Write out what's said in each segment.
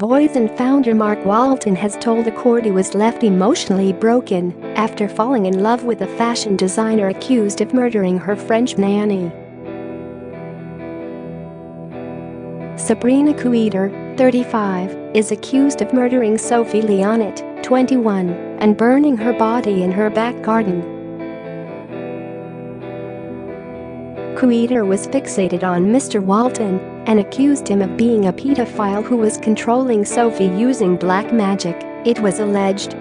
Boyzone founder Mark Walton has told the court he was left emotionally broken after falling in love with a fashion designer accused of murdering her French nanny. Sabrina Couider, 35, is accused of murdering Sophie Leonet, 21, and burning her body in her back garden. Couider was fixated on Mr. Walton and accused him of being a pedophile who was controlling Sophie using black magic, it was alleged.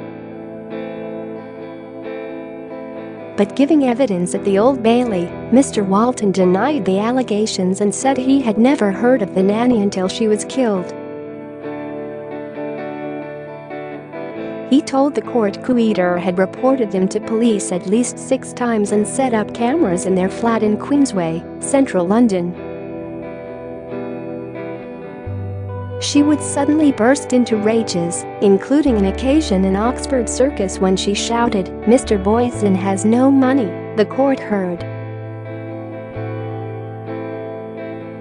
But giving evidence at the Old Bailey, Mr. Walton denied the allegations and said he had never heard of the nanny until she was killed. He told the court Couider had reported him to police at least 6 times and set up cameras in their flat in Queensway, central London. She would suddenly burst into rages, including an occasion in Oxford Circus when she shouted, "Mr. Boyzone has no money," the court heard.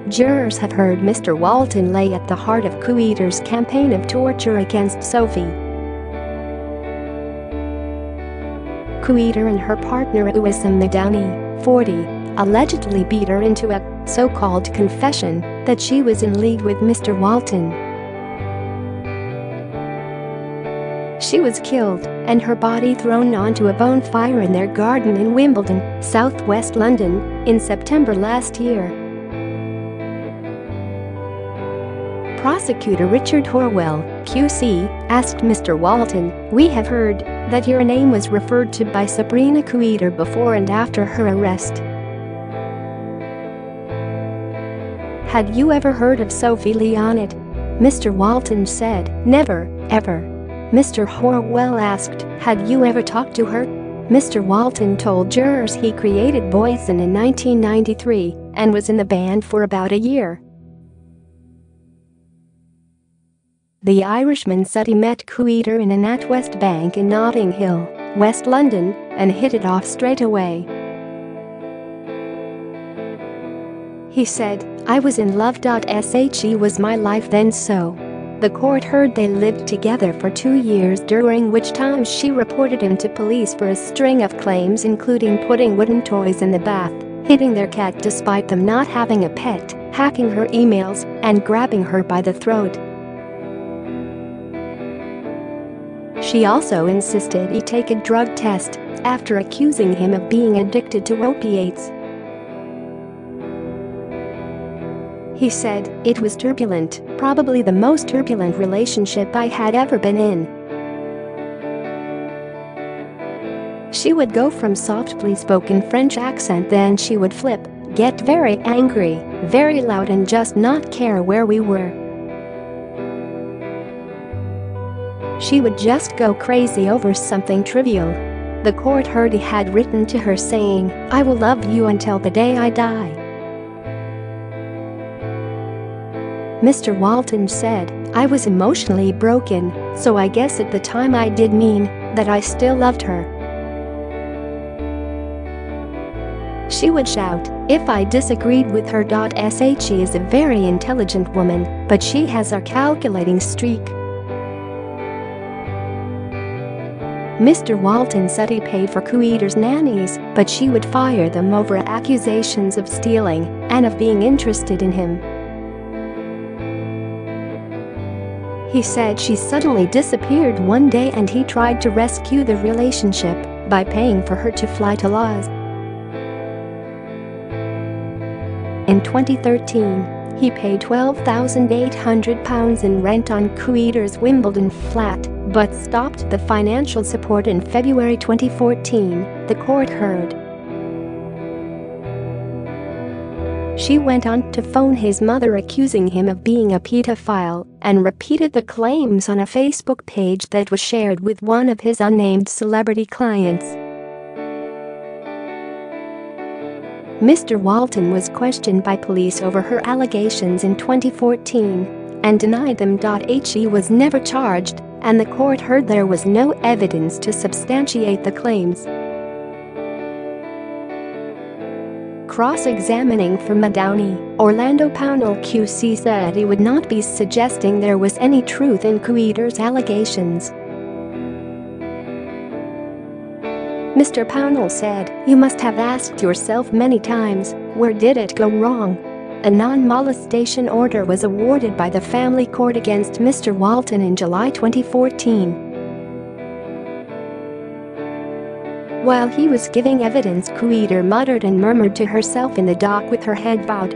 Jurors have heard Mr. Walton lay at the heart of Couider's campaign of torture against Sophie. Couider and her partner Uwissam Madani, 40, allegedly beat her into a so-called confession that she was in league with Mr. Walton. She was killed and her body thrown onto a bonfire in their garden in Wimbledon, southwest London, in September last year. Prosecutor Richard Horwell, QC, asked Mr. Walton, "We have heard that your name was referred to by Sabrina Couider before and after her arrest. Had you ever heard of Sophie Leonet?" Mr. Walton said, "Never, ever." Mr. Horwell asked, "Had you ever talked to her?" Mr. Walton told jurors he created Boyzone in 1993 and was in the band for about a year. The Irishman said he met Couider in a NatWest bank in Notting Hill, West London, and hit it off straight away. He said, "I was in love. She was my life then." So the court heard they lived together for 2 years, during which time she reported him to police for a string of claims including putting wooden toys in the bath, hitting their cat despite them not having a pet, hacking her emails, and grabbing her by the throat. She also insisted he take a drug test after accusing him of being addicted to opiates. He said, "It was turbulent, probably the most turbulent relationship I had ever been in. She would go from softly spoken French accent, then she would flip, get very angry, very loud, and just not care where we were. She would just go crazy over something trivial." The court heard he had written to her saying, "I will love you until the day I die." Mr. Walton said, "I was emotionally broken, so I guess at the time I did mean that I still loved her. She would shout if I disagreed with her. She is a very intelligent woman, but she has a calculating streak." Mr. Walton said he paid for Couider's nannies, but she would fire them over accusations of stealing and of being interested in him. He said she suddenly disappeared one day and he tried to rescue the relationship by paying for her to fly to Laos. In 2013, he paid £12,800 in rent on Couider's Wimbledon flat, but stopped the financial support in February 2014, the court heard. She went on to phone his mother accusing him of being a pedophile and repeated the claims on a Facebook page that was shared with one of his unnamed celebrity clients. Mr. Walton was questioned by police over her allegations in 2014 and denied them. He was never charged, and the court heard there was no evidence to substantiate the claims. Cross-examining for Downey, Orlando Pownell QC said he would not be suggesting there was any truth in Queeder's allegations. Mr. Pownell said, "You must have asked yourself many times, where did it go wrong?" A non-molestation order was awarded by the family court against Mr. Walton in July 2014. While he was giving evidence, Queeder muttered and murmured to herself in the dock with her head bowed.